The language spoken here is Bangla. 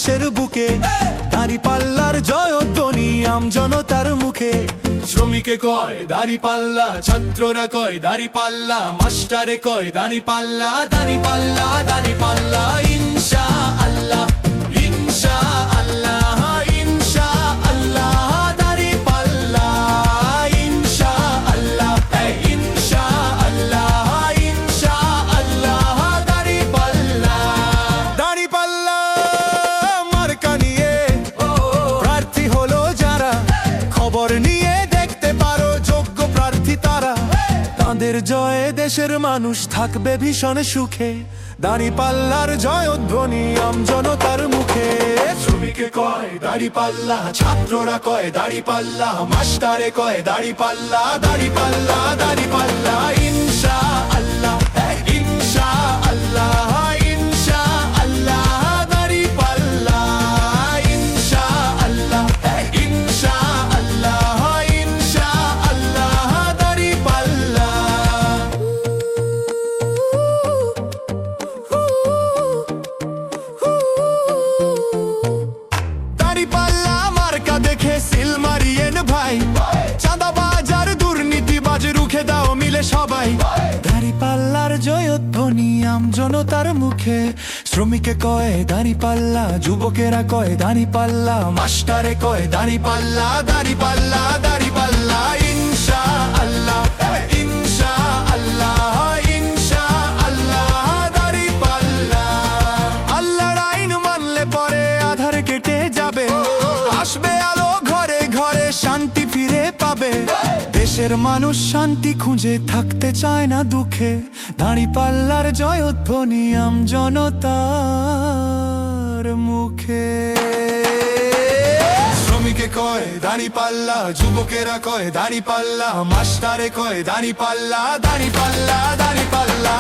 দেশের বুকে, দাঁড়িপাল্লার জয়ধ্বনি আমজনতার মুখে। শ্রমিকে কয় দাঁড়িপাল্লা, ছাত্ররা কয় দাঁড়িপাল্লা, মাস্টারে কয় দাঁড়িপাল্লা, দাঁড়িপাল্লা, দাঁড়িপাল্লা। ইনশাআল্লাহ, ইনশাআল্লাহ, ইনশাআল্লাহ, দাঁড়িপাল্লা, ইনশাআল্লাহ, ইনশাআল্লাহ, ইনশাআল্লাহ, দাঁড়িপাল্লা। দাঁড়িপাল্লা মার্কা নিয়ে প্রার্থী হলো যারা, খবর নিয়ে দেখতে পারো যোগ্য প্রার্থী তারা। তাদের জয়ে দেশের মানুষ থাকবে ভীষণ সুখে, দাঁড়িপাল্লার জয়ধ্বনি আমজনতার মুখে। শ্রমিকে কয় দাঁড়িপাল্লা, ছাত্ররা কয় দাঁড়িপাল্লা, মাস্টারে কয় দাঁড়িপাল্লা, দাঁড়িপাল্লা, দাঁড়িপাল্লা। ইনশাআল্লাহ, ইনশাআল্লাহ, ইনশাআল্লাহ, দাঁড়িপাল্লা, ইনশাআল্লাহ, ইনশাআল্লাহ, ইনশাআল্লাহ, দাঁড়িপাল্লা। দাঁড়িপাল্লা মার্কা দেখে সিল মারিয়েন ভাই, চাঁদাবাজ আর দুর্নীতিবাজ রুখে দাও মিলে সবাই। দাঁড়িপাল্লার জয়ধ্বনি আমজনতার মুখে। শ্রমিকে কয় দাঁড়িপাল্লা, যুবকেরা কয় দাঁড়িপাল্লা, মাস্টারে কয় দাঁড়িপাল্লা, দাঁড়িপাল্লা, দাঁড়িপাল্লা। ইনশাআল্লাহ, ইনশাআল্লাহ, ইনশাআল্লাহ, দাঁড়িপাল্লা। আল্লাহর আইন মানলে পরে আধার কেটে যাবে, আসবে আলো ঘরে ঘরে, শান্তি ফিরে পাবে। দেশের মানুষ শান্তি খুঁজে থাকতে চায় না দুঃখে, দাঁড়িপাল্লার জয়ধ্বনি আমজনতার মুখে। শ্রমিকে কয় দাঁড়িপাল্লা, যুবকেরা কয় দাঁড়িপাল্লা, মাস্টারে কয় দাঁড়িপাল্লা, দাঁড়িপাল্লা, দাঁড়িপাল্লা।